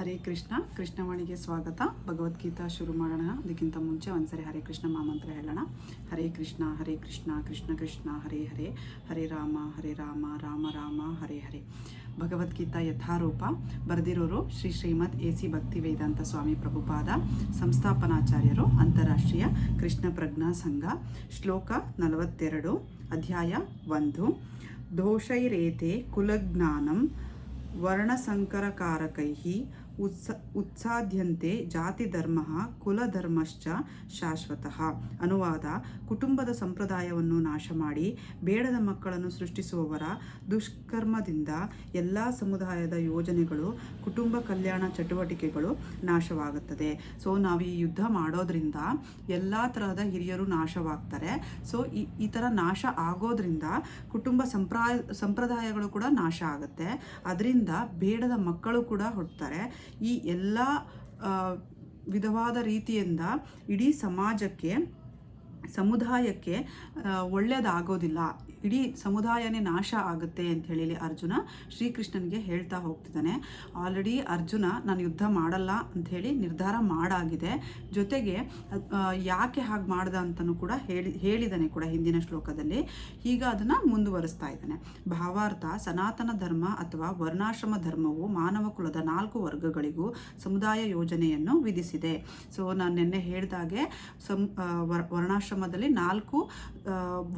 ಹರೇ ಕೃಷ್ಣ. ಕೃಷ್ಣವಾಣಿಗೆ ಸ್ವಾಗತ. ಭಗವದ್ಗೀತಾ ಶುರು ಮಾಡೋಣ. ಅದಕ್ಕಿಂತ ಮುಂಚೆ ಒಂದ್ಸರಿ ಹರೇ ಕೃಷ್ಣ ಮಾಮಂತ್ರ ಹೇಳೋಣ. ಹರೇ ಕೃಷ್ಣ ಕೃಷ್ಣ ಕೃಷ್ಣ ಹರೇ ಹರೇ, ಹರೇ ರಾಮ ರಾಮ ರಾಮ ಹರೇ ಹರೇ. ಭಗವದ್ಗೀತಾ ಯಥಾರೂಪ ಬರೆದಿರೋರು ಶ್ರೀಮದ್ AC ಭಕ್ತಿ ವೇದಾಂತ ಸ್ವಾಮಿ ಪ್ರಭುಪಾದ, ಸಂಸ್ಥಾಪನಾಚಾರ್ಯರು, ಅಂತಾರಾಷ್ಟ್ರೀಯ ಕೃಷ್ಣ ಪ್ರಜ್ಞಾ ಸಂಘ. ಶ್ಲೋಕ 42, ಅಧ್ಯಾಯ 1. ದೋಷೈರೇತೆ ಕುಲಜ್ಞಾನಂ ವರ್ಣಸಂಕರಕಾರಕೈಃ ಉತ್ಸಾದ್ಯಂತೆ ಜಾತಿಧರ್ಮಃ ಕುಲಧರ್ಮಶ್ಚ ಶಾಶ್ವತಃ. ಅನುವಾದ: ಕುಟುಂಬದ ಸಂಪ್ರದಾಯವನ್ನು ನಾಶ ಮಾಡಿ ಬೇಡದ ಮಕ್ಕಳನ್ನು ಸೃಷ್ಟಿಸುವವರ ದುಷ್ಕರ್ಮದಿಂದ ಎಲ್ಲ ಸಮುದಾಯದ ಯೋಜನೆಗಳು, ಕುಟುಂಬ ಕಲ್ಯಾಣ ಚಟುವಟಿಕೆಗಳು ನಾಶವಾಗುತ್ತದೆ. ಸೊ ನಾವು ಈ ಯುದ್ಧ ಮಾಡೋದ್ರಿಂದ ಎಲ್ಲ ತರಹದ ಹಿರಿಯರು ನಾಶವಾಗ್ತಾರೆ. ಸೊ ಈ ಥರ ನಾಶ ಆಗೋದ್ರಿಂದ ಕುಟುಂಬ ಸಂಪ್ರದಾಯಗಳು ಕೂಡ ನಾಶ ಆಗುತ್ತೆ. ಅದರಿಂದ ಬೇಡದ ಮಕ್ಕಳು ಕೂಡ ಹುಟ್ಟುತ್ತಾರೆ. ಈ ಎಲ್ಲ ವಿಧವಾದ ರೀತಿಯಿಂದ ಇಡೀ ಸಮುದಾಯಕ್ಕೆ ಒಳ್ಳೆಯದಾಗೋದಿಲ್ಲ. ಇಡೀ ಸಮುದಾಯನೇ ನಾಶ ಆಗುತ್ತೆ ಅಂತ ಹೇಳಿ ಅರ್ಜುನ ಶ್ರೀಕೃಷ್ಣನಿಗೆ ಹೇಳ್ತಾ ಹೋಗ್ತಿದ್ದಾನೆ. ಆಲ್ರೆಡಿ ಅರ್ಜುನ ನಾನು ಯುದ್ಧ ಮಾಡಲ್ಲ ಅಂಥೇಳಿ ನಿರ್ಧಾರ ಮಾಡಾಗಿದೆ. ಜೊತೆಗೆ ಯಾಕೆ ಹಾಗೆ ಮಾಡ್ದ ಅಂತಲೂ ಕೂಡ ಹೇಳಿದ್ದಾನೆ ಕೂಡ ಹಿಂದಿನ ಶ್ಲೋಕದಲ್ಲಿ. ಈಗ ಅದನ್ನು ಮುಂದುವರಿಸ್ತಾ ಇದ್ದಾನೆ. ಭಾವಾರ್ಥ: ಸನಾತನ ಧರ್ಮ ಅಥವಾ ವರ್ಣಾಶ್ರಮ ಧರ್ಮವು ಮಾನವ ಕುಲದ 4 ವರ್ಗಗಳಿಗೂ ಸಮುದಾಯ ಯೋಜನೆಯನ್ನು ವಿಧಿಸಿದೆ. ಸೊ ನಾನು ನಿನ್ನೆ ಹೇಳಿದಾಗೆ ವರ್ಣಾಶ್ರಮದಲ್ಲಿ 4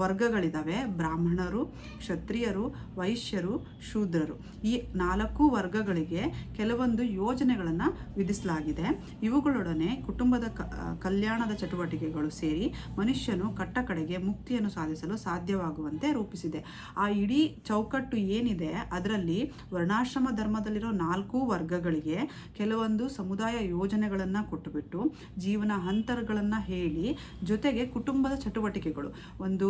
ವರ್ಗಗಳಿದ್ದಾವೆ. ಬ್ರಾಹ್ಮಣರು, ಕ್ಷತ್ರಿಯರು, ವೈಶ್ಯರು, ಶೂದ್ರರು. ಈ 4 ವರ್ಗಗಳಿಗೆ ಕೆಲವೊಂದು ಯೋಜನೆಗಳನ್ನು ವಿಧಿಸಲಾಗಿದೆ. ಇವುಗಳೊಡನೆ ಕುಟುಂಬದ ಕಲ್ಯಾಣದ ಚಟುವಟಿಕೆಗಳು ಸೇರಿ ಮನುಷ್ಯನು ಕಟ್ಟಕಡೆಗೆ ಮುಕ್ತಿಯನ್ನು ಸಾಧಿಸಲು ಸಾಧ್ಯವಾಗುವಂತೆ ರೂಪಿಸಿದೆ. ಆ ಇಡೀ ಚೌಕಟ್ಟು ಏನಿದೆ ಅದರಲ್ಲಿ ವರ್ಣಾಶ್ರಮ ಧರ್ಮದಲ್ಲಿರೋ 4 ವರ್ಗಗಳಿಗೆ ಕೆಲವೊಂದು ಸಮುದಾಯ ಯೋಜನೆಗಳನ್ನು ಕೊಟ್ಟುಬಿಟ್ಟು ಜೀವನ ಹಂತಗಳನ್ನು ಹೇಳಿ, ಜೊತೆಗೆ ಕುಟುಂಬದ ಚಟುವಟಿಕೆಗಳು, ಒಂದು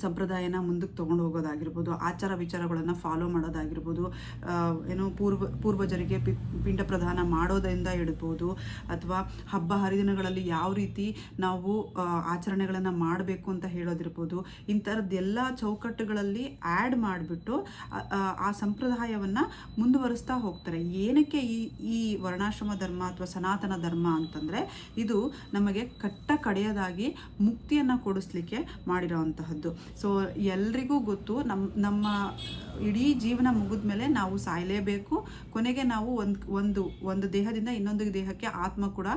ಸಂಪ್ರದಾಯನ ಮುಂದಕ್ಕೆ ತೊಗೊಂಡು ಹೋಗೋದಾಗಿರ್ಬೋದು, ಆಚಾರ ವಿಚಾರಗಳನ್ನು ಫಾಲೋ ಮಾಡೋದಾಗಿರ್ಬೋದು, ಪೂರ್ವಜರಿಗೆ ಪಿಂಡ ಪ್ರದಾನ ಮಾಡೋದರಿಂದ ಇಡ್ಬೋದು, ಅಥವಾ ಹಬ್ಬ ಹರಿದಿನಗಳಲ್ಲಿ ಯಾವ ರೀತಿ ನಾವು ಆಚರಣೆಗಳನ್ನು ಮಾಡಬೇಕು ಅಂತ ಹೇಳೋದಿರ್ಬೋದು. ಇಂಥರದ್ದೆಲ್ಲ ಚೌಕಟ್ಟುಗಳಲ್ಲಿ ಆ್ಯಡ್ ಮಾಡಿಬಿಟ್ಟು ಆ ಸಂಪ್ರದಾಯವನ್ನು ಮುಂದುವರಿಸ್ತಾ ಹೋಗ್ತಾರೆ. ಏನಕ್ಕೆ ಈ ವರ್ಣಾಶ್ರಮ ಧರ್ಮ ಅಥವಾ ಸನಾತನ ಧರ್ಮ ಅಂತಂದರೆ, ಇದು ನಮಗೆ ಕಡೆಯದಾಗಿ ಮುಕ್ತಿಯನ್ನು ಕೊಡಿಸ್ಲಿಕ್ಕೆ ಮಾಡಿರೋವಂತಹದ್ದು. ಸೊ ಎಲ್ರಿಗೂ ಗೊತ್ತು, ನಮ್ಮ ಇಡೀ ಜೀವನ ಮುಗಿದ ಮೇಲೆ ನಾವು ಸಾಯಲೇಬೇಕು. ಕೊನೆಗೆ ನಾವು ಒಂದು ದೇಹದಿಂದ ಇನ್ನೊಂದು ದೇಹಕ್ಕೆ ಆತ್ಮ ಕೂಡ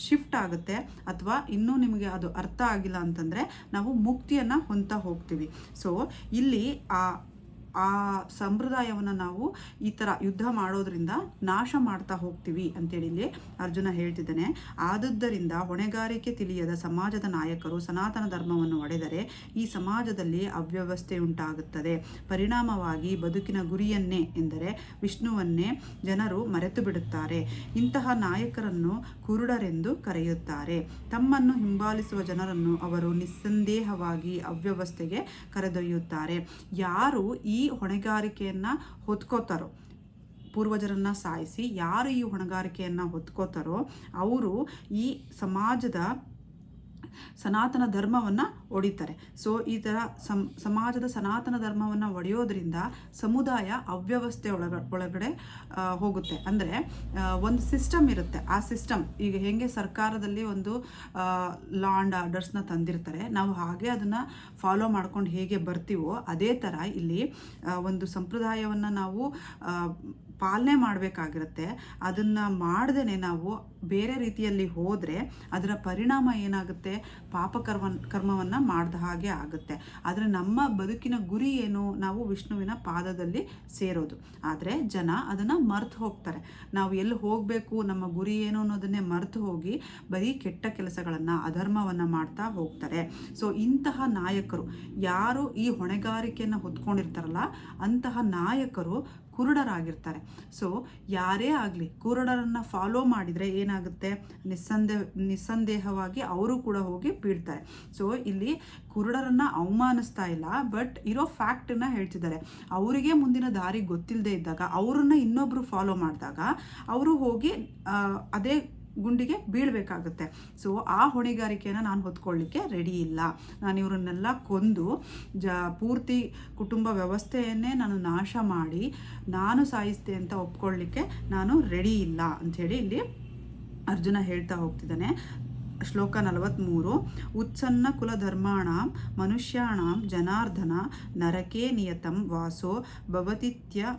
ಶಿಫ್ಟ್ ಆಗುತ್ತೆ. ಅಥವಾ ಇನ್ನೂ ನಿಮಗೆ ಅದು ಅರ್ಥ ಆಗಿಲ್ಲ ಅಂತಂದರೆ ನಾವು ಮುಕ್ತಿಯನ್ನು ಹೊಂದ್ತಾ ಹೋಗ್ತೀವಿ. ಸೊ ಇಲ್ಲಿ ಆ ಸಂಪ್ರದಾಯವನ್ನು ನಾವು ಈ ಥರ ಯುದ್ಧ ಮಾಡೋದ್ರಿಂದ ನಾಶ ಮಾಡ್ತಾ ಹೋಗ್ತೀವಿ ಅಂತೇಳಿ ಇಲ್ಲಿ ಅರ್ಜುನ ಹೇಳ್ತಿದ್ದಾನೆ. ಆದುದರಿಂದ ಹೊಣೆಗಾರಿಕೆ ತಿಳಿಯದ ಸಮಾಜದ ನಾಯಕರು ಸನಾತನ ಧರ್ಮವನ್ನು ಒಡೆದರೆ ಈ ಸಮಾಜದಲ್ಲಿ ಅವ್ಯವಸ್ಥೆ ಉಂಟಾಗುತ್ತದೆ. ಪರಿಣಾಮವಾಗಿ ಬದುಕಿನ ಗುರಿಯನ್ನೇ ಎಂದರೆ ವಿಷ್ಣುವನ್ನೇ ಜನರು ಮರೆತು ಬಿಡುತ್ತಾರೆ. ಇಂತಹ ನಾಯಕರನ್ನು ಕುರುಡರೆಂದು ಕರೆಯುತ್ತಾರೆ. ತಮ್ಮನ್ನು ಹಿಂಬಾಲಿಸುವ ಜನರನ್ನು ಅವರು ನಿಸ್ಸಂದೇಹವಾಗಿ ಅವ್ಯವಸ್ಥೆಗೆ ಕರೆದೊಯ್ಯುತ್ತಾರೆ. ಯಾರು ಈ ಹೊಣೆಗಾರಿಕೆಯನ್ನು ಹೊತ್ಕೋತಾರೋ, ಪೂರ್ವಜರನ್ನು ಸಾಯಿಸಿ ಯಾರು ಈ ಹೊಣೆಗಾರಿಕೆಯನ್ನು ಹೊತ್ಕೋತಾರೋ ಅವರು ಈ ಸಮಾಜದ ಸನಾತನ ಧರ್ಮವನ್ನು ಒಡಿತಾರೆ. ಸೊ ಈ ಥರ ಸಮಾಜದ ಸನಾತನ ಧರ್ಮವನ್ನು ಒಡೆಯೋದ್ರಿಂದ ಸಮುದಾಯ ಅವ್ಯವಸ್ಥೆ ಒಳಗಡೆ ಹೋಗುತ್ತೆ. ಅಂದರೆ ಒಂದು ಸಿಸ್ಟಮ್ ಇರುತ್ತೆ. ಆ ಸಿಸ್ಟಮ್ ಈಗ ಹೇಗೆ ಸರ್ಕಾರದಲ್ಲಿ ಒಂದು ಲಾ ಆ್ಯಂಡ್ ಆರ್ಡರ್ಸ್ನ ತಂದಿರ್ತಾರೆ, ನಾವು ಹಾಗೆ ಅದನ್ನು ಫಾಲೋ ಮಾಡ್ಕೊಂಡು ಹೇಗೆ ಬರ್ತೀವೋ ಅದೇ ಥರ ಇಲ್ಲಿ ಒಂದು ಸಂಪ್ರದಾಯವನ್ನು ನಾವು ಪಾಲನೆ ಮಾಡಬೇಕಾಗಿರುತ್ತೆ. ಅದನ್ನು ಮಾಡ್ದೇ ನಾವು ಬೇರೆ ರೀತಿಯಲ್ಲಿ ಹೋದರೆ ಅದರ ಪರಿಣಾಮ ಏನಾಗುತ್ತೆ, ಕರ್ಮವನ್ನು ಮಾಡಿದ ಹಾಗೆ ಆಗುತ್ತೆ. ಆದರೆ ನಮ್ಮ ಬದುಕಿನ ಗುರಿ ಏನು, ನಾವು ವಿಷ್ಣುವಿನ ಪಾದದಲ್ಲಿ ಸೇರೋದು. ಆದರೆ ಜನ ಅದನ್ನು ಮರೆತು ಹೋಗ್ತಾರೆ. ನಾವು ಎಲ್ಲಿ ಹೋಗಬೇಕು, ನಮ್ಮ ಗುರಿ ಏನು ಅನ್ನೋದನ್ನೇ ಮರೆತು ಹೋಗಿ ಬರೀ ಕೆಟ್ಟ ಕೆಲಸಗಳನ್ನು, ಅಧರ್ಮವನ್ನು ಮಾಡ್ತಾ ಹೋಗ್ತಾರೆ. ಸೊ ಇಂತಹ ನಾಯಕರು ಯಾರು ಈ ಹೊಣೆಗಾರಿಕೆಯನ್ನು ಹೊತ್ಕೊಂಡಿರ್ತಾರಲ್ಲ, ಅಂತಹ ನಾಯಕರು ಕುರುಡರಾಗಿರ್ತಾರೆ. ಸೊ ಯಾರೇ ಆಗಲಿ ಕುರುಡರನ್ನು ಫಾಲೋ ಮಾಡಿದರೆ ಏನಾಗುತ್ತೆ, ನಿಸ್ಸಂದೇಹವಾಗಿ ಅವರು ಕೂಡ ಹೋಗಿ ಬೀಳ್ತಾರೆ. ಸೊ ಇಲ್ಲಿ ಕುರುಡರನ್ನು ಅವಮಾನಿಸ್ತಾ ಇಲ್ಲ, ಬಟ್ ಇರೋ ಫ್ಯಾಕ್ಟನ್ನು ಹೇಳ್ತಿದ್ದಾರೆ. ಅವರಿಗೆ ಮುಂದಿನ ದಾರಿ ಗೊತ್ತಿಲ್ಲದೆ ಇದ್ದಾಗ ಅವರನ್ನು ಇನ್ನೊಬ್ಬರು ಫಾಲೋ ಮಾಡಿದಾಗ ಅವರು ಹೋಗಿ ಅದೇ ಗುಂಡಿಗೆ ಬೀಳಬೇಕಾಗುತ್ತೆ. ಸೊ ಆ ಹೊಣೆಗಾರಿಕೆಯನ್ನು ನಾನು ಹೊತ್ಕೊಳ್ಳಿಕ್ಕೆ ರೆಡಿ ಇಲ್ಲ. ನಾನು ಇವರನ್ನೆಲ್ಲ ಕೊಂದು ಪೂರ್ತಿ ಕುಟುಂಬ ವ್ಯವಸ್ಥೆಯನ್ನೇ ನಾನು ನಾಶ ಮಾಡಿ ನಾನು ಸಾಯಿಸ್ತೆ ಅಂತ ಒಪ್ಕೊಳ್ಳಿಕ್ಕೆ ನಾನು ರೆಡಿ ಇಲ್ಲ ಅಂಥೇಳಿ ಇಲ್ಲಿ ಅರ್ಜುನ ಹೇಳ್ತಾ ಹೋಗ್ತಿದ್ದಾನೆ. ಶ್ಲೋಕ 43. ಉತ್ಸನ್ನ ಕುಲಧರ್ಮಾಣಂ ಮನುಷ್ಯಾಣಂ ಜನಾರ್ದನ ನರಕೇ ನಿಯತಂ ವಾಸೋ ಭವತಿತ್ಯ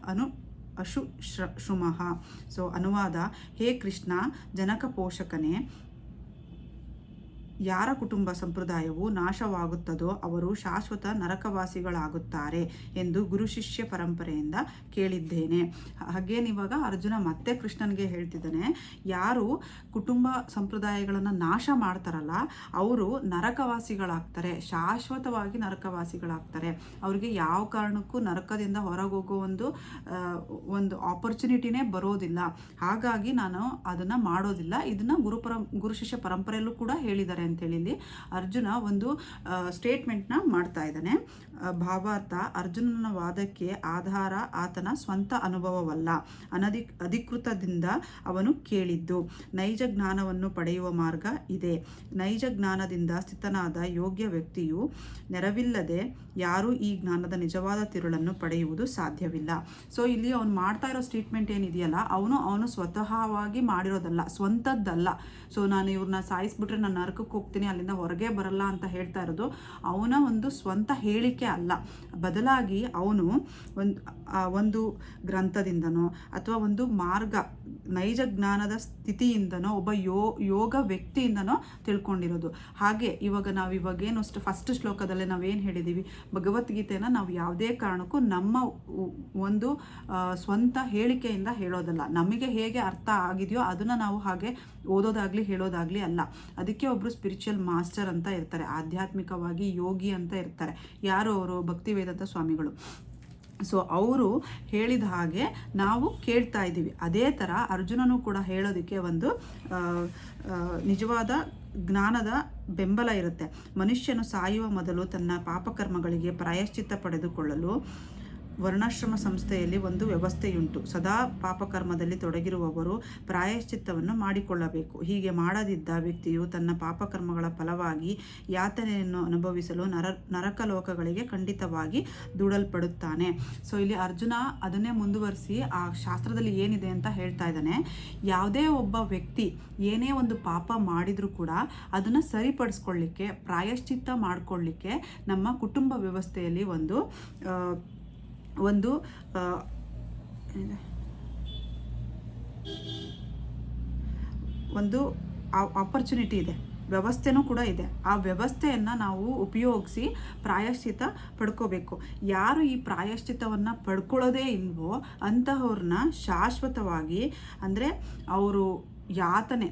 ಅಶುಶ್ರುಮಃ. ಸೊ ಅನುವಾದ: ಹೇ ಕೃಷ್ಣ, ಜನಕ ಪೋಷಕನೇ, ಯಾರ ಕುಟುಂಬ ಸಂಪ್ರದಾಯವು ನಾಶವಾಗುತ್ತದೋ ಅವರು ಶಾಶ್ವತ ನರಕವಾಸಿಗಳಾಗುತ್ತಾರೆ ಎಂದು ಗುರು ಶಿಷ್ಯ ಪರಂಪರೆಯಿಂದ ಕೇಳಿದ್ದೇನೆ. ಹಾಗೇನಿವಾಗ ಅರ್ಜುನ ಮತ್ತೆ ಕೃಷ್ಣನಿಗೆ ಹೇಳ್ತಿದ್ದಾನೆ, ಯಾರು ಕುಟುಂಬ ಸಂಪ್ರದಾಯಗಳನ್ನು ನಾಶ ಮಾಡ್ತಾರಲ್ಲ ಅವರು ನರಕವಾಸಿಗಳಾಗ್ತಾರೆ, ಶಾಶ್ವತವಾಗಿ ನರಕವಾಸಿಗಳಾಗ್ತಾರೆ. ಅವ್ರಿಗೆ ಯಾವ ಕಾರಣಕ್ಕೂ ನರಕದಿಂದ ಹೊರಗೋಗೋ ಒಂದು ಆಪರ್ಚುನಿಟಿನೇ ಬರೋದಿಲ್ಲ. ಹಾಗಾಗಿ ನಾನು ಅದನ್ನು ಮಾಡೋದಿಲ್ಲ. ಇದನ್ನು ಗುರು ಶಿಷ್ಯ ಪರಂಪರೆಯಲ್ಲೂ ಕೂಡ ಹೇಳಿದ್ದಾರೆ ಅಂತೇಳಿ ಇಲ್ಲಿ ಅರ್ಜುನ ಒಂದು ಸ್ಟೇಟ್ಮೆಂಟ್ನ ಮಾಡ್ತಾ ಇದ್ದಾನೆ. ಭಾವಾರ್ಥ: ಅರ್ಜುನನ ವಾದಕ್ಕೆ ಆಧಾರ ಆತನ ಸ್ವಂತ ಅನುಭವವಲ್ಲ, ಅಧಿಕೃತದಿಂದ ಅವನು ಕೇಳಿದ್ದು. ನೈಜ ಜ್ಞಾನವನ್ನು ಪಡೆಯುವ ಮಾರ್ಗ ಇದೆ. ನೈಜ ಜ್ಞಾನದಿಂದ ಸ್ಥಿತನಾದ ಯೋಗ್ಯ ವ್ಯಕ್ತಿಯು ನೆರವಿಲ್ಲದೆ ಯಾರೂ ಈ ಜ್ಞಾನದ ನಿಜವಾದ ತಿರುಳನ್ನು ಪಡೆಯುವುದು ಸಾಧ್ಯವಿಲ್ಲ. ಸೊ ಇಲ್ಲಿ ಅವನು ಮಾಡ್ತಾ ಇರೋ ಸ್ಟೇಟ್ಮೆಂಟ್ ಏನಿದೆಯಲ್ಲ, ಅವನು ಸ್ವತಃವಾಗಿ ಮಾಡಿರೋದಲ್ಲ, ಸ್ವಂತದ್ದಲ್ಲ. ಸೊ ನಾನು ಇವ್ರನ್ನ ಸಾಯಿಸ್ಬಿಟ್ರೆ ನಾನು ನರಕಕ್ಕೆ ಹೋಗ್ತೀನಿ, ಅಲ್ಲಿಂದ ಹೊರಗೆ ಬರಲ್ಲ ಅಂತ ಹೇಳ್ತಾ ಇರೋದು ಅವನ ಒಂದು ಸ್ವಂತ ಹೇಳಿಕೆ ಅಲ್ಲ. ಬದಲಾಗಿ ಅವನು ಒಂದು ಗ್ರಂಥದಿಂದನೋ ಅಥವಾ ಒಂದು ಮಾರ್ಗ, ನೈಜ ಜ್ಞಾನದ ಸ್ಥಿತಿಯಿಂದನೋ, ಒಬ್ಬ ಯೋಗ ವ್ಯಕ್ತಿಯಿಂದನೋ ತಿಳ್ಕೊಂಡಿರೋದು. ಹಾಗೆ ನಾವಿವಾಗೇನು ಫಸ್ಟ್ ಶ್ಲೋಕದಲ್ಲೇ ನಾವೇನು ಹೇಳಿದ್ದೀವಿ, ಭಗವದ್ಗೀತೆಯನ್ನು ನಾವು ಯಾವುದೇ ಕಾರಣಕ್ಕೂ ನಮ್ಮ ಒಂದು ಸ್ವಂತ ಹೇಳಿಕೆಯಿಂದ ಹೇಳೋದಲ್ಲ. ನಮಗೆ ಹೇಗೆ ಅರ್ಥ ಆಗಿದೆಯೋ ಅದನ್ನು ನಾವು ಹಾಗೆ ಓದೋದಾಗಲಿ ಹೇಳೋದಾಗಲಿ ಅಲ್ಲ. ಅದಕ್ಕೆ ಒಬ್ಬರು ಸ್ಪಿರಿಚುವಲ್ ಮಾಸ್ಟರ್ ಅಂತ ಇರ್ತಾರೆ, ಆಧ್ಯಾತ್ಮಿಕವಾಗಿ ಯೋಗಿ ಅಂತ ಇರ್ತಾರೆ. ಯಾರು ಅವರು? ಭಕ್ತಿ ವೇದಾಂತ ಸ್ವಾಮಿಗಳು. ಸೊ ಅವರು ಹೇಳಿದ ಹಾಗೆ ನಾವು ಕೇಳ್ತಾ ಇದ್ದೀವಿ. ಅದೇ ಥರ ಅರ್ಜುನನು ಕೂಡ ಹೇಳೋದಕ್ಕೆ ಒಂದು ನಿಜವಾದ ಜ್ಞಾನದ ಬೆಂಬಲ ಇರುತ್ತೆ. ಮನುಷ್ಯನು ಸಾಯುವ ಮೊದಲು ತನ್ನ ಪಾಪಕರ್ಮಗಳಿಗೆ ಪ್ರಾಯಶ್ಚಿತ್ತ ಪಡೆದುಕೊಳ್ಳಲು ವರ್ಣಾಶ್ರಮ ಸಂಸ್ಥೆಯಲ್ಲಿ ಒಂದು ವ್ಯವಸ್ಥೆಯುಂಟು. ಸದಾ ಪಾಪಕರ್ಮದಲ್ಲಿ ತೊಡಗಿರುವವರು ಪ್ರಾಯಶ್ಚಿತ್ತವನ್ನು ಮಾಡಿಕೊಳ್ಳಬೇಕು. ಹೀಗೆ ಮಾಡದಿದ್ದ ವ್ಯಕ್ತಿಯು ತನ್ನ ಪಾಪಕರ್ಮಗಳ ಫಲವಾಗಿ ಯಾತನೆಯನ್ನು ಅನುಭವಿಸಲು ನರಕಲೋಕಗಳಿಗೆ ಖಂಡಿತವಾಗಿ ದೂಡಲ್ಪಡುತ್ತಾನೆ. ಸೊ ಇಲ್ಲಿ ಅರ್ಜುನ ಅದನ್ನೇ ಮುಂದುವರಿಸಿ ಆ ಶಾಸ್ತ್ರದಲ್ಲಿ ಏನಿದೆ ಅಂತ ಹೇಳ್ತಾ ಇದ್ದಾನೆ. ಯಾವುದೇ ಒಬ್ಬ ವ್ಯಕ್ತಿ ಏನೇ ಒಂದು ಪಾಪ ಮಾಡಿದರೂ ಕೂಡ ಅದನ್ನು ಸರಿಪಡಿಸ್ಕೊಳ್ಳಿಕ್ಕೆ, ಪ್ರಾಯಶ್ಚಿತ್ತ ಮಾಡಿಕೊಳ್ಳಿಕ್ಕೆ ನಮ್ಮ ಕುಟುಂಬ ವ್ಯವಸ್ಥೆಯಲ್ಲಿ ಒಂದು ಆಪರ್ಚುನಿಟಿ ಇದೆ, ವ್ಯವಸ್ಥೆನೂ ಕೂಡ ಇದೆ. ಆ ವ್ಯವಸ್ಥೆಯನ್ನು ನಾವು ಉಪಯೋಗಿಸಿ ಪ್ರಾಯಶ್ಚಿತ್ತ ಪಡ್ಕೋಬೇಕು. ಯಾರು ಈ ಪ್ರಾಯಶ್ಚಿತ್ತವನ್ನು ಪಡ್ಕೊಳ್ಳೋದೇ ಇಲ್ವೋ ಅಂತಹವ್ರನ್ನ ಶಾಶ್ವತವಾಗಿ, ಅಂದರೆ ಅವರು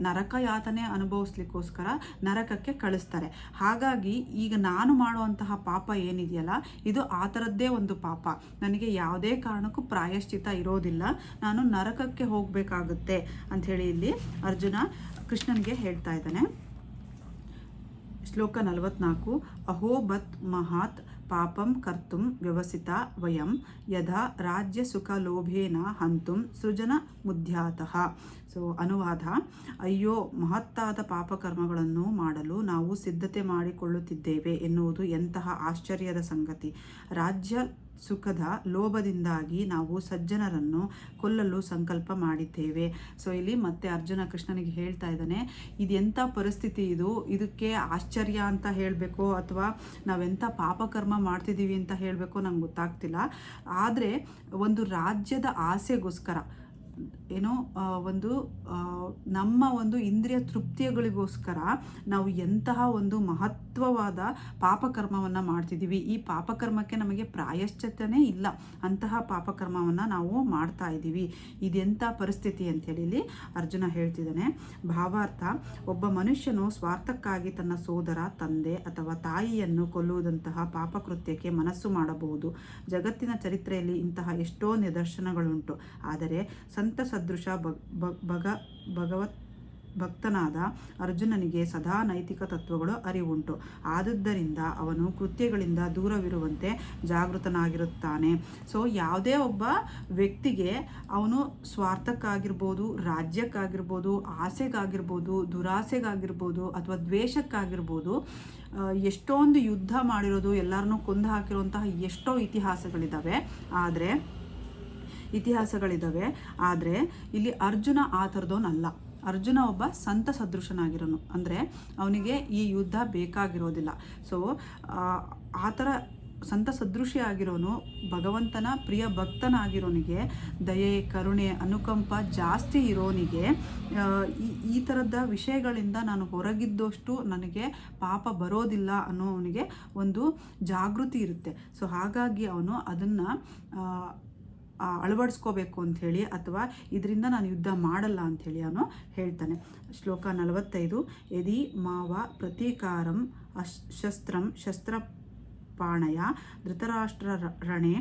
ನರಕ ಯಾತನೆ ಅನುಭವಿಸ್ಲಿಕ್ಕೋಸ್ಕರ ನರಕಕ್ಕೆ ಕಳಿಸ್ತಾರೆ. ಹಾಗಾಗಿ ಈಗ ನಾನು ಮಾಡುವಂತಹ ಪಾಪ ಏನಿದೆಯಲ್ಲ, ಇದು ಆ ಥರದ್ದೇ ಒಂದು ಪಾಪ. ನನಗೆ ಯಾವುದೇ ಕಾರಣಕ್ಕೂ ಪ್ರಾಯಶ್ಚಿತ್ತ ಇರೋದಿಲ್ಲ, ನಾನು ನರಕಕ್ಕೆ ಹೋಗಬೇಕಾಗುತ್ತೆ ಅಂಥೇಳಿ ಇಲ್ಲಿ ಅರ್ಜುನ ಕೃಷ್ಣನಿಗೆ ಹೇಳ್ತಾ ಇದ್ದಾನೆ. ಶ್ಲೋಕ 44. ಅಹೋಬತ್ ಮಹಾತ್ ಪಾಪಂ ಕರ್ತುಂ ವ್ಯವಸಿತ ವಯಂ ಯದಾ ರಾಜ್ಯ ಸುಖ ಲೋಭೇನ ಹಂತುಂ ಸೃಜನ ಮುದ್ಯಾತಃ. ಸೊ ಅನುವಾದ: ಅಯ್ಯೋ, ಮಹತ್ತಾದ ಪಾಪಕರ್ಮಗಳನ್ನು ಮಾಡಲು ನಾವು ಸಿದ್ಧತೆ ಮಾಡಿಕೊಳ್ಳುತ್ತಿದ್ದೇವೆ ಎನ್ನುವುದು ಎಂತಹ ಆಶ್ಚರ್ಯದ ಸಂಗತಿ. ರಾಜ್ಯ ಸುಖದ ಲೋಭದಿಂದಾಗಿ ನಾವು ಸಜ್ಜನರನ್ನು ಕೊಲ್ಲಲು ಸಂಕಲ್ಪ ಮಾಡಿದ್ದೇವೆ. ಸೊ ಇಲ್ಲಿ ಮತ್ತೆ ಅರ್ಜುನ ಕೃಷ್ಣನಿಗೆ ಹೇಳ್ತಾ ಇದ್ದಾನೆ, ಇದೆಂಥ ಪರಿಸ್ಥಿತಿ ಇದಕ್ಕೆ ಆಶ್ಚರ್ಯ ಅಂತ ಹೇಳಬೇಕೋ ಅಥವಾ ನಾವೆಂಥ ಪಾಪಕರ್ಮ ಮಾಡ್ತಿದ್ದೀವಿ ಅಂತ ಹೇಳಬೇಕೋ ನಂಗೆ ಗೊತ್ತಾಗ್ತಿಲ್ಲ. ಆದರೆ ಒಂದು ರಾಜ್ಯದ ಆಸೆಗೋಸ್ಕರ, ನಮ್ಮ ಒಂದು ಇಂದ್ರಿಯ ತೃಪ್ತಿಗಳಿಗೋಸ್ಕರ ನಾವು ಎಂತಹ ಒಂದು ಮಹತ್ವವಾದ ಪಾಪಕರ್ಮವನ್ನು ಮಾಡ್ತಿದ್ದೀವಿ. ಈ ಪಾಪಕರ್ಮಕ್ಕೆ ನಮಗೆ ಪ್ರಾಯಶ್ಚಿತ್ತನೇ ಇಲ್ಲ, ಅಂತಹ ಪಾಪಕರ್ಮವನ್ನು ನಾವು ಮಾಡ್ತಾ ಇದ್ದೀವಿ. ಇದೆಂಥ ಪರಿಸ್ಥಿತಿ ಅಂತೇಳಿ ಇಲ್ಲಿ ಅರ್ಜುನ ಹೇಳ್ತಿದ್ದಾನೆ. ಭಾವಾರ್ಥ: ಒಬ್ಬ ಮನುಷ್ಯನು ಸ್ವಾರ್ಥಕ್ಕಾಗಿ ತನ್ನ ಸೋದರ, ತಂದೆ ಅಥವಾ ತಾಯಿಯನ್ನು ಕೊಲ್ಲುವುದಂತಹ ಪಾಪಕೃತ್ಯಕ್ಕೆ ಮನಸ್ಸು ಮಾಡಬಹುದು. ಜಗತ್ತಿನ ಚರಿತ್ರೆಯಲ್ಲಿ ಇಂತಹ ಎಷ್ಟೋ ನಿದರ್ಶನಗಳುಂಟು. ಆದರೆ ಸಂತ ಸದೃಶ ಭಕ್ತನಾದ ಅರ್ಜುನನಿಗೆ ಸದಾ ನೈತಿಕ ತತ್ವಗಳು ಅರಿವುಂಟು. ಆದುದರಿಂದ ಅವನು ಕೃತ್ಯಗಳಿಂದ ದೂರವಿರುವಂತೆ ಜಾಗೃತನಾಗಿರುತ್ತಾನೆ. ಸೊ ಯಾವುದೇ ಒಬ್ಬ ವ್ಯಕ್ತಿಗೆ ಅವನು ಸ್ವಾರ್ಥಕ್ಕಾಗಿರ್ಬೋದು, ರಾಜ್ಯಕ್ಕಾಗಿರ್ಬೋದು, ಆಸೆಗಾಗಿರ್ಬೋದು, ದುರಾಸೆಗಾಗಿರ್ಬೋದು ಅಥವಾ ದ್ವೇಷಕ್ಕಾಗಿರ್ಬೋದು ಎಷ್ಟೊಂದು ಯುದ್ಧ ಮಾಡಿರೋದು, ಎಲ್ಲರನ್ನೂ ಕೊಂದು ಹಾಕಿರುವಂತಹ ಎಷ್ಟೋ ಇತಿಹಾಸಗಳಿದ್ದಾವೆ. ಆದರೆ ಇಲ್ಲಿ ಅರ್ಜುನ ಆ ಥರದವನಲ್ಲ. ಅರ್ಜುನ ಒಬ್ಬ ಸಂತ ಸದೃಶನಾಗಿರೋನು, ಅಂದರೆ ಅವನಿಗೆ ಈ ಯುದ್ಧ ಬೇಕಾಗಿರೋದಿಲ್ಲ. ಸೊ ಆ ಥರ ಸಂತ ಸದೃಶಿ ಆಗಿರೋನು, ಭಗವಂತನ ಪ್ರಿಯ ಭಕ್ತನಾಗಿರೋನಿಗೆ ದಯೆ, ಕರುಣೆ, ಅನುಕಂಪ ಜಾಸ್ತಿ ಇರೋನಿಗೆ ಈ ಥರದ ವಿಷಯಗಳಿಂದ ನಾನು ಹೊರಗಿದ್ದಷ್ಟು ನನಗೆ ಪಾಪ ಬರೋದಿಲ್ಲ ಅನ್ನೋವನಿಗೆ ಒಂದು ಜಾಗೃತಿ ಇರುತ್ತೆ. ಸೊ ಹಾಗಾಗಿ ಅವನು ಅದನ್ನು ಅಳವಡಿಸ್ಕೋಬೇಕು ಅಂಥೇಳಿ, ಅಥವಾ ಇದರಿಂದ ನಾನು ಯುದ್ಧ ಮಾಡಲ್ಲ ಅಂಥೇಳಿ ಅವನು ಹೇಳ್ತಾನೆ. ಶ್ಲೋಕ 45. ಯದಿ ಮಾವ ಪ್ರತೀಕಾರಂ ಶಸ್ತ್ರಂ ಶಸ್ತ್ರಪಾಣಯ ಧೃತರಾಷ್ಟ್ರ ರಣೆ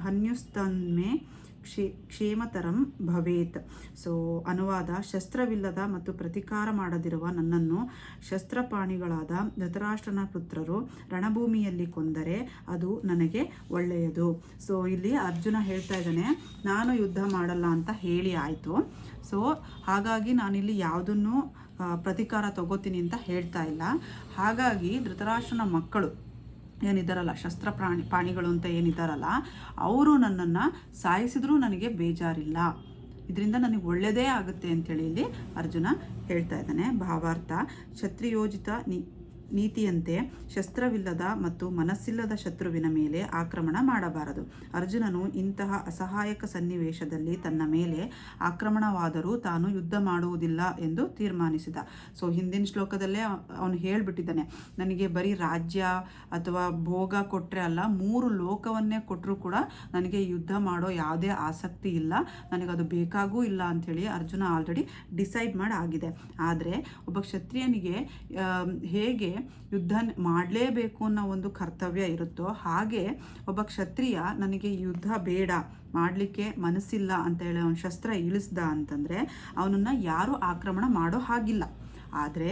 ಹನ್ಯುಸ್ತನ್ಮೇ ಕ್ಷೇಮತರಂ ಭವೇತ್. ಸೊ ಅನುವಾದ: ಶಸ್ತ್ರವಿಲ್ಲದ ಮತ್ತು ಪ್ರತೀಕಾರ ಮಾಡದಿರುವ ನನ್ನನ್ನು ಶಸ್ತ್ರಪಾಣಿಗಳಾದ ಧೃತರಾಷ್ಟ್ರನ ಪುತ್ರರು ರಣಭೂಮಿಯಲ್ಲಿ ಕೊಂದರೆ ಅದು ನನಗೆ ಒಳ್ಳೆಯದು. ಸೊ ಇಲ್ಲಿ ಅರ್ಜುನ ಹೇಳ್ತಾ ಇದ್ದಾನೆ, ನಾನು ಯುದ್ಧ ಮಾಡಲ್ಲ ಅಂತ ಹೇಳಿ ಆಯಿತು. ಸೊ ಹಾಗಾಗಿ ನಾನಿಲ್ಲಿ ಯಾವುದನ್ನು ಪ್ರತೀಕಾರ ತಗೋತೀನಿ ಅಂತ ಹೇಳ್ತಾ ಇಲ್ಲ. ಹಾಗಾಗಿ ಧೃತರಾಷ್ಟ್ರನ ಮಕ್ಕಳು ಏನಿದ್ದಾರಲ್ಲ, ಪಾಣಿಗಳು ಅಂತ ಏನಿದ್ದಾರಲ್ಲ, ಅವರು ನನ್ನನ್ನು ಸಾಯಿಸಿದ್ರೂ ನನಗೆ ಬೇಜಾರಿಲ್ಲ, ಇದರಿಂದ ನನಗೆ ಒಳ್ಳೆಯದೇ ಆಗುತ್ತೆ ಅಂತೇಳಿ ಇಲ್ಲಿ ಅರ್ಜುನ ಹೇಳ್ತಾ ಇದ್ದಾನೆ. ಭಾವಾರ್ಥ: ಕ್ಷತ್ರಿಯೋಜಿತ ನೀತಿಯಂತೆ ಶಸ್ತ್ರವಿಲ್ಲದ ಮತ್ತು ಮನಸ್ಸಿಲ್ಲದ ಶತ್ರುವಿನ ಮೇಲೆ ಆಕ್ರಮಣ ಮಾಡಬಾರದು. ಅರ್ಜುನನು ಇಂತಹ ಅಸಹಾಯಕ ಸನ್ನಿವೇಶದಲ್ಲಿ ತನ್ನ ಮೇಲೆ ಆಕ್ರಮಣವಾದರೂ ತಾನು ಯುದ್ಧ ಮಾಡುವುದಿಲ್ಲ ಎಂದು ತೀರ್ಮಾನಿಸಿದ. ಸೊ ಹಿಂದಿನ ಶ್ಲೋಕದಲ್ಲೇ ಅವನು ಹೇಳಿಬಿಟ್ಟಿದ್ದಾನೆ, ನನಗೆ ಬರೀ ರಾಜ್ಯ ಅಥವಾ ಭೋಗ ಕೊಟ್ಟರೆ ಅಲ್ಲ, 3 ಲೋಕವನ್ನೇ ಕೊಟ್ಟರೂ ಕೂಡ ನನಗೆ ಯುದ್ಧ ಮಾಡೋ ಯಾವುದೇ ಆಸಕ್ತಿ ಇಲ್ಲ, ನನಗದು ಬೇಕಾಗೂ ಇಲ್ಲ ಅಂಥೇಳಿ ಅರ್ಜುನ ಆಲ್ರೆಡಿ ಡಿಸೈಡ್ ಮಾಡಿ ಆಗಿದೆ. ಆದರೆ ಒಬ್ಬ ಕ್ಷತ್ರಿಯನಿಗೆ ಹೇಗೆ ಯುದ್ಧ ಮಾಡಲೇಬೇಕು ಅನ್ನೋ ಒಂದು ಕರ್ತವ್ಯ ಇರುತ್ತೋ, ಹಾಗೆ ಒಬ್ಬ ಕ್ಷತ್ರಿಯ ನನಗೆ ಯುದ್ಧ ಬೇಡ, ಮಾಡಲಿಕ್ಕೆ ಮನಸ್ಸಿಲ್ಲ ಅಂತೇಳಿ ಅವನು ಶಸ್ತ್ರ ಇಳಿಸ್ದ ಅಂತಂದರೆ ಅವನನ್ನು ಯಾರೂ ಆಕ್ರಮಣ ಮಾಡೋ ಹಾಗಿಲ್ಲ. ಆದರೆ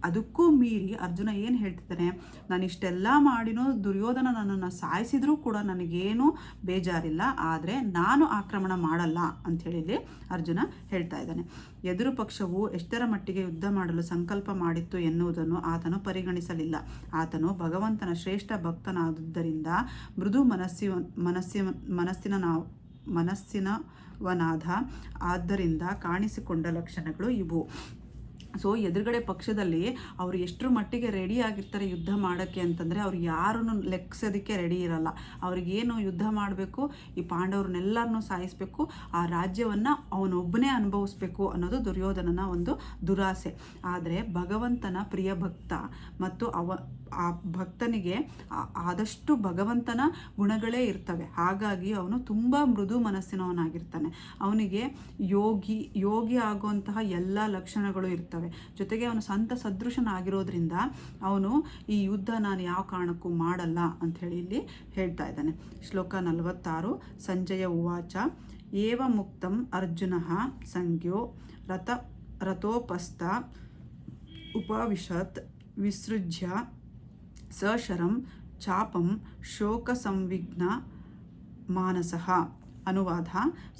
ಅದಕ್ಕೂ ಮೀರಿ ಅರ್ಜುನ ಏನು ಹೇಳ್ತಿದ್ದಾನೆ, ನಾನು ಇಷ್ಟೆಲ್ಲ ಮಾಡಿನೂ ದುರ್ಯೋಧನ ನನ್ನನ್ನು ಸಾಯಿಸಿದ್ರೂ ಕೂಡ ನನಗೇನು ಬೇಜಾರಿಲ್ಲ, ಆದರೆ ನಾನು ಆಕ್ರಮಣ ಮಾಡಲ್ಲ ಅಂಥೇಳಿ ಅರ್ಜುನ ಹೇಳ್ತಾ ಇದ್ದಾನೆ. ಎದುರು ಪಕ್ಷವು ಎಷ್ಟರ ಮಟ್ಟಿಗೆ ಯುದ್ಧ ಮಾಡಲು ಸಂಕಲ್ಪ ಮಾಡಿತ್ತು ಎನ್ನುವುದನ್ನು ಆತನು ಪರಿಗಣಿಸಲಿಲ್ಲ. ಆತನು ಭಗವಂತನ ಶ್ರೇಷ್ಠ ಭಕ್ತನಾದುದರಿಂದ ಮೃದು ಮನಸ್ಸಿನವನಾದ, ಆದ್ದರಿಂದ ಕಾಣಿಸಿಕೊಂಡ ಲಕ್ಷಣಗಳು ಇವು. ಸೊ ಎದುರುಗಡೆ ಪಕ್ಷದಲ್ಲಿ ಅವರು ಎಷ್ಟರ ಮಟ್ಟಿಗೆ ರೆಡಿ ಆಗಿರ್ತಾರೆ ಯುದ್ಧ ಮಾಡೋಕ್ಕೆ ಅಂತಂದರೆ, ಅವ್ರು ಯಾರನ್ನು ಲೆಕ್ಸೋದಕ್ಕೆ ರೆಡಿ ಇರಲ್ಲ. ಅವ್ರಿಗೇನು ಯುದ್ಧ ಮಾಡಬೇಕು, ಈ ಪಾಂಡವ್ರನ್ನೆಲ್ಲರನ್ನೂ ಸಾಯಿಸಬೇಕು, ಆ ರಾಜ್ಯವನ್ನು ಅವನೊಬ್ಬನೇ ಅನುಭವಿಸ್ಬೇಕು ಅನ್ನೋದು ದುರ್ಯೋಧನನ ಒಂದು ದುರಾಸೆ. ಆದರೆ ಭಗವಂತನ ಪ್ರಿಯ ಭಕ್ತ ಮತ್ತು ಆ ಭಕ್ತನಿಗೆ ಆದಷ್ಟು ಭಗವಂತನ ಗುಣಗಳೇ ಇರ್ತವೆ. ಹಾಗಾಗಿ ಅವನು ತುಂಬ ಮೃದು ಮನಸ್ಸಿನವನಾಗಿರ್ತಾನೆ. ಅವನಿಗೆ ಯೋಗಿ ಆಗುವಂತಹ ಎಲ್ಲ ಲಕ್ಷಣಗಳು ಇರ್ತವೆ. ಜೊತೆಗೆ ಅವನು ಸಂತ ಸದೃಶನಾಗಿರೋದ್ರಿಂದ ಅವನು ಈ ಯುದ್ಧ ನಾನು ಯಾವ ಕಾರಣಕ್ಕೂ ಮಾಡಲ್ಲ ಅಂಥೇಳಿ ಇಲ್ಲಿ ಹೇಳ್ತಾ ಇದ್ದಾನೆ. ಶ್ಲೋಕ 46. ಸಂಜಯ ಉವಾಚ: ಏವ ಮುಕ್ತಂ ಅರ್ಜುನಃ ಸಂಜ್ಞೋ ರಥೋಪಸ್ಥ ಉಪವಿಶತ್ ವಿಸೃಜ್ಯ ಸಶರಂ ಚಾಪಂ ಶೋಕ ಸಂವಿಘ್ನ ಮಾನಸಃ. ಅನುವಾದ: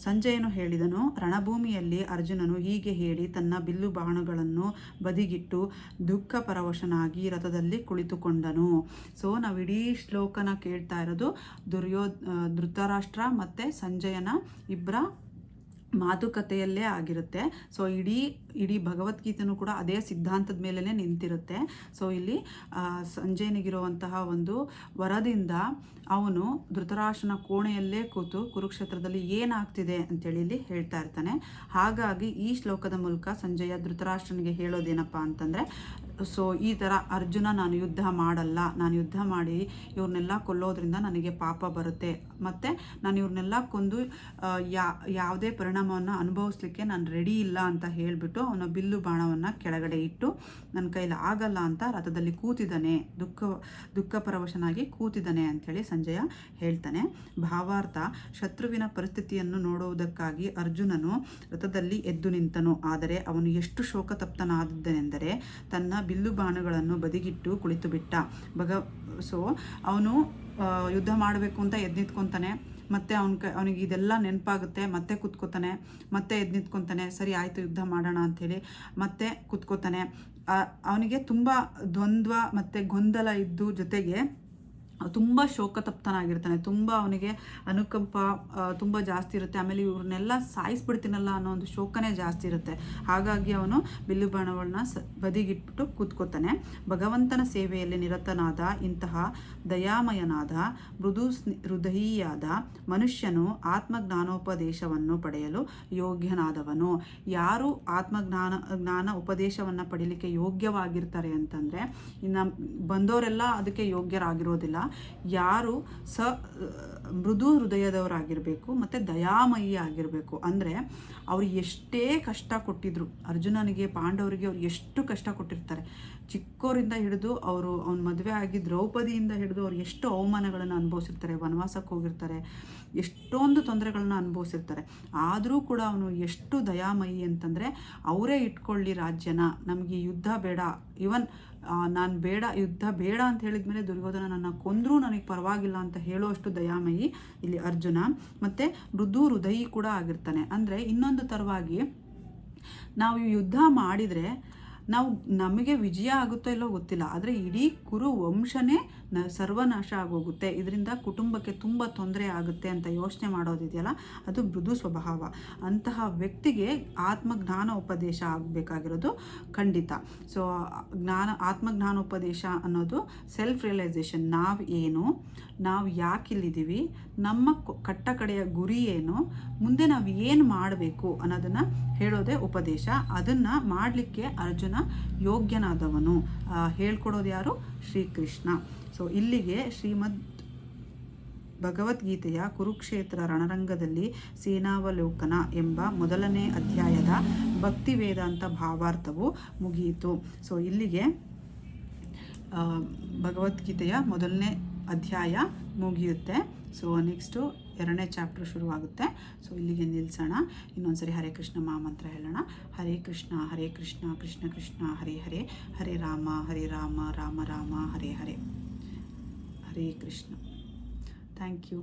ಸಂಜಯನು ಹೇಳಿದನು, ರಣಭೂಮಿಯಲ್ಲಿ ಅರ್ಜುನನು ಹೀಗೆ ಹೇಳಿ ತನ್ನ ಬಿಲ್ಲು ಬಾಣಗಳನ್ನು ಬದಿಗಿಟ್ಟು ದುಃಖ ಪರವಶನಾಗಿ ರಥದಲ್ಲಿ ಕುಳಿತುಕೊಂಡನು. ಸೊ ನಾವು ಇಡೀ ಶ್ಲೋಕನ ಕೇಳ್ತಾ ಇರೋದು ಧೃತರಾಷ್ಟ್ರ ಮತ್ತು ಸಂಜಯನ ಇಬ್ಬರ ಮಾತುಕತೆಯಲ್ಲೇ ಆಗಿರುತ್ತೆ. ಸೊ ಇಡೀ ಭಗವದ್ಗೀತೆನೂ ಕೂಡ ಅದೇ ಸಿದ್ಧಾಂತದ ಮೇಲೇ ನಿಂತಿರುತ್ತೆ. ಸೊ ಇಲ್ಲಿ ಸಂಜಯನಿಗಿರುವಂತಹ ಒಂದು ವರದಿಂದ ಅವನು ಧೃತರಾಷ್ಟ್ರನ ಕೋಣೆಯಲ್ಲೇ ಕೂತು ಕುರುಕ್ಷೇತ್ರದಲ್ಲಿ ಏನಾಗ್ತಿದೆ ಅಂತೇಳಿ ಇಲ್ಲಿ ಹೇಳ್ತಾ ಇರ್ತಾನೆ. ಹಾಗಾಗಿ ಈ ಶ್ಲೋಕದ ಮೂಲಕ ಸಂಜಯ ಧೃತರಾಷ್ಟ್ರನಿಗೆ ಹೇಳೋದೇನಪ್ಪ ಅಂತಂದರೆ, ಸೊ ಈ ಥರ ಅರ್ಜುನ ನಾನು ಯುದ್ಧ ಮಾಡಲ್ಲ, ನಾನು ಯುದ್ಧ ಮಾಡಿ ಇವ್ರನ್ನೆಲ್ಲ ಕೊಲ್ಲೋದ್ರಿಂದ ನನಗೆ ಪಾಪ ಬರುತ್ತೆ, ಮತ್ತು ನಾನು ಇವ್ರನ್ನೆಲ್ಲ ಕೊಂದು ಯಾವುದೇ ಪರಿಣಾಮವನ್ನು ಅನುಭವಿಸ್ಲಿಕ್ಕೆ ನಾನು ರೆಡಿ ಇಲ್ಲ ಅಂತ ಹೇಳಿಬಿಟ್ಟು ಅವನ ಬಿಲ್ಲು ಬಾಣವನ್ನು ಕೆಳಗಡೆ ಇಟ್ಟು ನನ್ನ ಕೈಲಿ ಆಗಲ್ಲ ಅಂತ ರಥದಲ್ಲಿ ಕೂತಿದ್ದಾನೆ, ದುಃಖ ಪರವಶನಾಗಿ ಕೂತಿದ್ದಾನೆ ಅಂಥೇಳಿ ಸಂಜಯ ಹೇಳ್ತಾನೆ. ಭಾವಾರ್ಥ: ಶತ್ರುವಿನ ಪರಿಸ್ಥಿತಿಯನ್ನು ನೋಡುವುದಕ್ಕಾಗಿ ಅರ್ಜುನನು ರಥದಲ್ಲಿ ಎದ್ದು ನಿಂತನು. ಆದರೆ ಅವನು ಎಷ್ಟು ಶೋಕತಪ್ತನಾದನೆಂದರೆ ತನ್ನ ಬಿಲ್ಲು ಬಾಣಗಳನ್ನು ಬದಿಗಿಟ್ಟು ಕುಳಿತು ಬಿಟ್ಟ. ಸೊ ಅವನು ಯುದ್ಧ ಮಾಡಬೇಕು ಅಂತ ಎದ್ದು ನಿಂತ್ಕೊತಾನೆ. ಮತ್ತೆ ಅವನಿಗೆ ಇದೆಲ್ಲ ನೆನಪಾಗುತ್ತೆ. ಮತ್ತೆ ಕೂತ್ಕೋತಾನೆ, ಮತ್ತೆ ಎದ್ದು ನಿಂತ್ಕೊತಾನೆ. ಸರಿ ಆಯಿತು ಯುದ್ಧ ಮಾಡೋಣ ಅಂಥೇಳಿ ಮತ್ತೆ ಕೂತ್ಕೋತಾನೆ. ಅವನಿಗೆ ತುಂಬ ದ್ವಂದ್ವ ಮತ್ತು ಗೊಂದಲ ಇದ್ದು, ಜೊತೆಗೆ ತುಂಬ ಶೋಕತಪ್ತನಾಗಿರ್ತಾನೆ. ತುಂಬ ಅವನಿಗೆ ಅನುಕಂಪ ತುಂಬ ಜಾಸ್ತಿ ಇರುತ್ತೆ. ಆಮೇಲೆ ಇವ್ರನ್ನೆಲ್ಲ ಸಾಯಿಸ್ಬಿಡ್ತೀನಲ್ಲ ಅನ್ನೋ ಒಂದು ಶೋಕನೇ ಜಾಸ್ತಿ ಇರುತ್ತೆ. ಹಾಗಾಗಿ ಅವನು ಬಿಲ್ಲು ಬಾಣಗಳನ್ನ ಬದಿಗಿಟ್ಬಿಟ್ಟು ಕೂತ್ಕೋತಾನೆ. ಭಗವಂತನ ಸೇವೆಯಲ್ಲಿ ನಿರತನಾದ ಇಂತಹ ದಯಾಮಯನಾದ ಮೃದು ಹೃದಯಿಯಾದ ಮನುಷ್ಯನು ಆತ್ಮಜ್ಞಾನೋಪದೇಶವನ್ನು ಪಡೆಯಲು ಯೋಗ್ಯನಾದವನು. ಯಾರು ಜ್ಞಾನ ಉಪದೇಶವನ್ನು ಪಡೀಲಿಕ್ಕೆ ಯೋಗ್ಯವಾಗಿರ್ತಾರೆ ಅಂತಂದರೆ, ಬಂದವರೆಲ್ಲ ಅದಕ್ಕೆ ಯೋಗ್ಯರಾಗಿರೋದಿಲ್ಲ. ಯಾರು ಮೃದು ಹೃದಯದವರಾಗಿರಬೇಕು ಮತ್ತು ದಯಾಮಯಿ ಆಗಿರಬೇಕು. ಅಂದರೆ ಅವ್ರು ಎಷ್ಟೇ ಕಷ್ಟ ಕೊಟ್ಟಿದ್ರು, ಅರ್ಜುನನಿಗೆ ಪಾಂಡವರಿಗೆ ಅವ್ರು ಎಷ್ಟು ಕಷ್ಟ ಕೊಟ್ಟಿರ್ತಾರೆ. ಚಿಕ್ಕವರಿಂದ ಹಿಡಿದು ಅವ್ನ ಮದುವೆ ಆಗಿ ದ್ರೌಪದಿಯಿಂದ ಹಿಡಿದು ಅವ್ರು ಎಷ್ಟು ಅವಮಾನಗಳನ್ನು ಅನುಭವಿಸಿರ್ತಾರೆ, ವನವಾಸಕ್ಕೆ ಹೋಗಿರ್ತಾರೆ, ಎಷ್ಟೊಂದು ತೊಂದರೆಗಳನ್ನ ಅನುಭವಿಸಿರ್ತಾರೆ. ಆದರೂ ಕೂಡ ಅವನು ಎಷ್ಟು ದಯಾಮಯಿ ಅಂತಂದರೆ, ಅವರೇ ಇಟ್ಕೊಳ್ಳಿ ರಾಜ್ಯನ, ನಮಗೆ ಯುದ್ಧ ಬೇಡ, ಇವನ್ ನಾನು ಬೇಡ, ಯುದ್ಧ ಬೇಡ ಅಂತ ಹೇಳಿದ್ಮೇಲೆ ದುರ್ಯೋಧನ ನನ್ನ ಕೊಂದರೂ ನನಗೆ ಪರವಾಗಿಲ್ಲ ಅಂತ ಹೇಳುವಷ್ಟು ದಯಾಮಯಿ ಇಲ್ಲಿ ಅರ್ಜುನ. ಮತ್ತು ಮೃದು ಹೃದಯಿ ಕೂಡ ಆಗಿರ್ತಾನೆ. ಅಂದರೆ ಇನ್ನೊಂದು ಥರವಾಗಿ, ನಾವು ಯುದ್ಧ ಮಾಡಿದರೆ ನಮಗೆ ವಿಜಯ ಆಗುತ್ತೋ ಇಲ್ಲೋ ಗೊತ್ತಿಲ್ಲ, ಆದರೆ ಇಡೀ ಕುರು ವಂಶನೇ ಸರ್ವನಾಶ ಆಗೋಗುತ್ತೆ, ಇದರಿಂದ ಕುಟುಂಬಕ್ಕೆ ತುಂಬ ತೊಂದರೆ ಆಗುತ್ತೆ ಅಂತ ಯೋಚನೆ ಮಾಡೋದಿದೆಯಲ್ಲ, ಅದು ಮೃದು ಸ್ವಭಾವ. ಅಂತಹ ವ್ಯಕ್ತಿಗೆ ಆತ್ಮಜ್ಞಾನ ಉಪದೇಶ ಆಗಬೇಕಾಗಿರೋದು ಖಂಡಿತ. ಸೊ ಆತ್ಮಜ್ಞಾನೋಪದೇಶ ಅನ್ನೋದು ಸೆಲ್ಫ್ ರಿಯಲೈಸೇಷನ್. ನಾವು ಯಾಕಿಲ್ಲಿದ್ದೀವಿ, ನಮ್ಮ ಕಡೆಯ ಗುರಿ ಏನು, ಮುಂದೆ ನಾವು ಏನು ಮಾಡಬೇಕು ಅನ್ನೋದನ್ನು ಹೇಳೋದೇ ಉಪದೇಶ. ಅದನ್ನು ಮಾಡಲಿಕ್ಕೆ ಅರ್ಜುನ ಯೋಗ್ಯನಾದವನು. ಹೇಳ್ಕೊಡೋದು ಯಾರು? ಶ್ರೀಕೃಷ್ಣ. ಸೊ ಇಲ್ಲಿಗೆ ಶ್ರೀಮದ್ ಭಗವದ್ಗೀತೆಯ ಕುರುಕ್ಷೇತ್ರ ರಣರಂಗದಲ್ಲಿ ಸೇನಾವಲೋಕನ ಎಂಬ ಮೊದಲನೇ ಅಧ್ಯಾಯದ ಭಕ್ತಿ ವೇದಾಂತ ಭಾವಾರ್ಥವು ಮುಗಿಯಿತು. ಸೊ ಇಲ್ಲಿಗೆ ಭಗವದ್ಗೀತೆಯ ಮೊದಲನೇ ಅಧ್ಯಾಯ ಮುಗಿಯುತ್ತೆ. ಸೊ ನೆಕ್ಸ್ಟು 2ನೇ ಚಾಪ್ಟರ್ ಶುರುವಾಗುತ್ತೆ. ಸೊ ಇಲ್ಲಿಗೆ ನಿಲ್ಲಿಸೋಣ. ಇನ್ನೊಂದ್ಸರಿ ಹರೇ ಕೃಷ್ಣ ಮಹಾಮಂತ್ರ ಹೇಳೋಣ. ಹರೇ ಕೃಷ್ಣ ಕೃಷ್ಣ ಕೃಷ್ಣ ಹರೇ ಹರೇ, ಹರೇ ರಾಮ ರಾಮ ರಾಮ ಹರೇ ಹರೇ. ಹರೇ ಕೃಷ್ಣ. Thank you.